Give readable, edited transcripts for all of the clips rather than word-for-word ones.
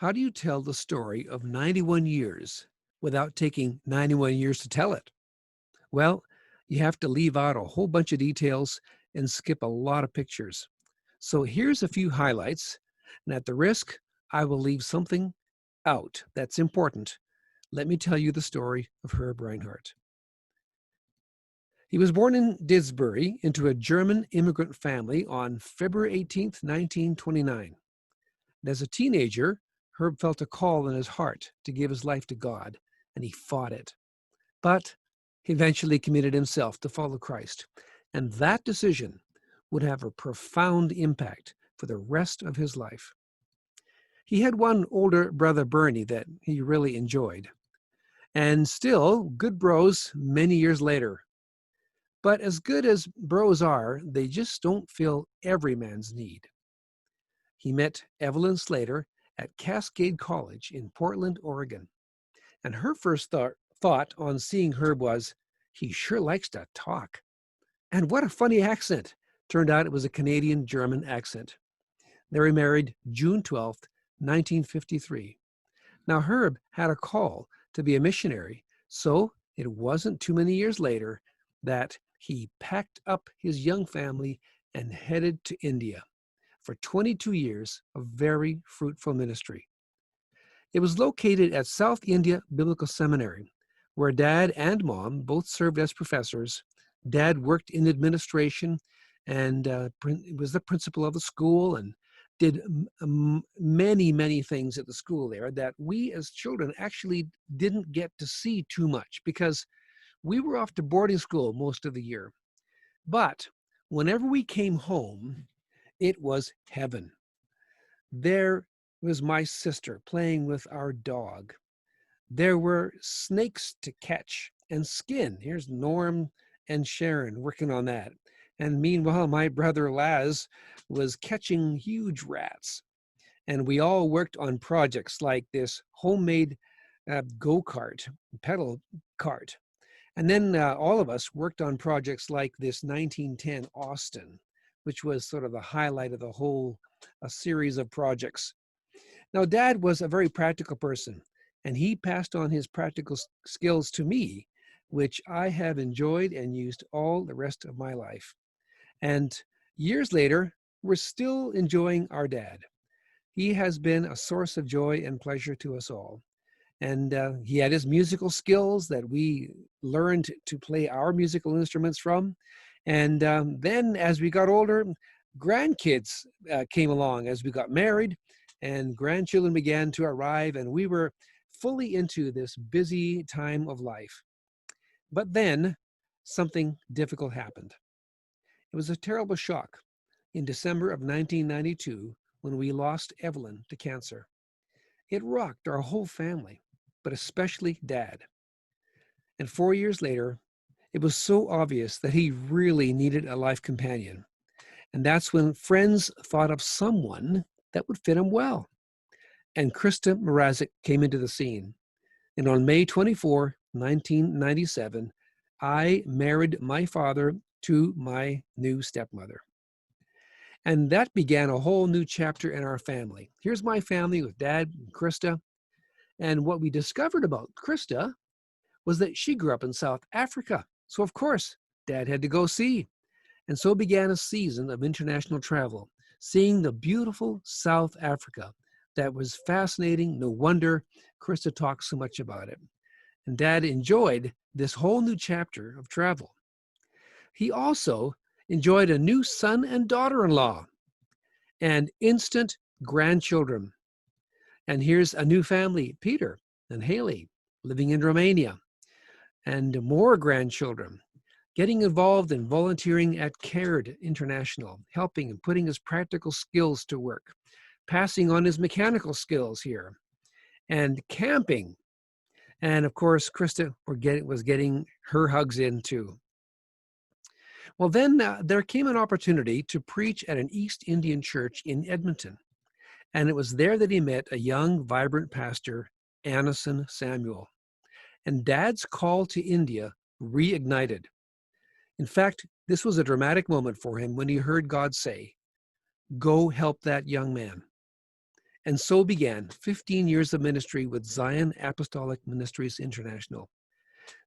How do you tell the story of 91 years without taking 91 years to tell it? Well, you have to leave out a whole bunch of details and skip a lot of pictures. So here's a few highlights, and at the risk, I will leave something out that's important. Let me tell you the story of Herb Reinhardt. He was born in Didsbury into a German immigrant family on February 18th, 1929. And as a teenager, Herb felt a call in his heart to give his life to God, and he fought it. But he eventually committed himself to follow Christ, and that decision would have a profound impact for the rest of his life. He had one older brother, Bernie, that he really enjoyed, and still good bros many years later. But as good as bros are, they just don't fill every man's need. He met Evelyn Slater at Cascade College in Portland, Oregon. And her first thought on seeing Herb was, he sure likes to talk. And what a funny accent. Turned out it was a Canadian-German accent. They were married June 12th, 1953. Now, Herb had a call to be a missionary, so it wasn't too many years later that he packed up his young family and headed to India for 22 years of very fruitful ministry. It was located at South India Biblical Seminary, where Dad and Mom both served as professors. Dad worked in administration and was the principal of the school and did many things at the school there that we as children actually didn't get to see too much because we were off to boarding school most of the year. But whenever we came home, it was heaven. There was my sister playing with our dog. There were snakes to catch and skin. Here's Norm and Sharon working on that. And meanwhile, my brother Laz was catching huge rats. And we all worked on projects like this homemade go-kart, pedal cart. And then all of us worked on projects like this 1910 Austin, which was sort of the highlight of the whole series of projects. Now, Dad was a very practical person, and he passed on his practical skills to me, which I have enjoyed and used all the rest of my life. And years later, we're still enjoying our dad. He has been a source of joy and pleasure to us all. And he had his musical skills that we learned to play our musical instruments from. And then as we got older, grandkids came along as we got married, and grandchildren began to arrive, and we were fully into this busy time of life. But then something difficult happened. It was a terrible shock in December of 1992 when we lost Evelyn to cancer. It rocked our whole family, but especially Dad. And 4 years later, it was so obvious that he really needed a life companion. And that's when friends thought of someone that would fit him well. And Krista Mrazek came into the scene. And on May 24, 1997, I married my father to my new stepmother. And that began a whole new chapter in our family. Here's my family with Dad and Krista. And what we discovered about Krista was that she grew up in South Africa. So, of course, Dad had to go see. And so began a season of international travel, seeing the beautiful South Africa. That was fascinating. No wonder Krista talks so much about it. And Dad enjoyed this whole new chapter of travel. He also enjoyed a new son and daughter-in-law and instant grandchildren. And here's a new family, Peter and Haley, living in Romania, and more grandchildren, getting involved in volunteering at CARED International, helping and putting his practical skills to work, passing on his mechanical skills here, and camping. And of course, Krista was getting her hugs in too. Well, then there came an opportunity to preach at an East Indian church in Edmonton. And it was there that he met a young, vibrant pastor, Anison Samuel. And Dad's call to India reignited. In fact, this was a dramatic moment for him when he heard God say, "Go help that young man." And so began 15 years of ministry with Zion Apostolic Ministries International.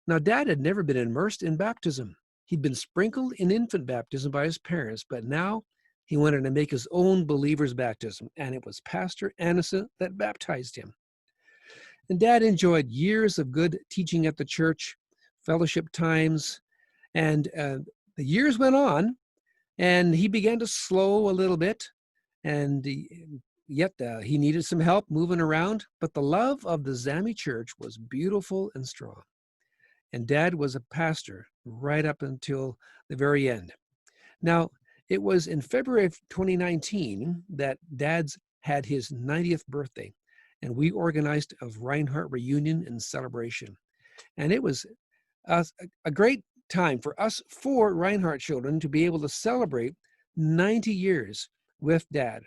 Now, Dad had never been immersed in baptism. He'd been sprinkled in infant baptism by his parents, but now he wanted to make his own believer's baptism, and it was Pastor Anissa that baptized him. And Dad enjoyed years of good teaching at the church, fellowship times, and the years went on, and he began to slow a little bit, and yet he needed some help moving around, but the love of the Zami church was beautiful and strong. And Dad was a pastor right up until the very end. Now, it was in February of 2019 that Dad's had his 90th birthday, and we organized a Reinhardt reunion and celebration. And it was a great time for us 4 Reinhardt children to be able to celebrate 90 years with Dad.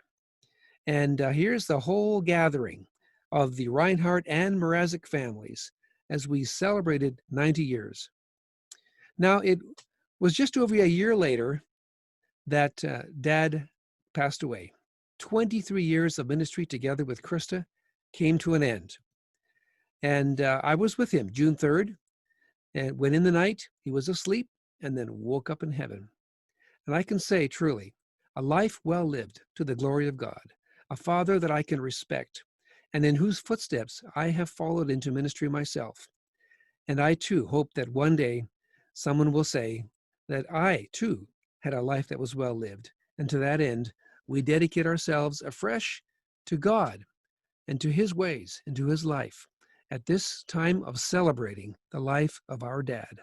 And here's the whole gathering of the Reinhardt and Mrazek families as we celebrated 90 years. Now, it was just over a year later that Dad passed away. 23 years of ministry together with Krista came to an end. And I was with him June 3rd, and when in the night he was asleep and then woke up in heaven. And I can say truly, a life well lived to the glory of God, a father that I can respect, and in whose footsteps I have followed into ministry myself. And I too hope that one day someone will say that I too had a life that was well lived. And to that end, we dedicate ourselves afresh to God and to his ways and to his life at this time of celebrating the life of our Dad.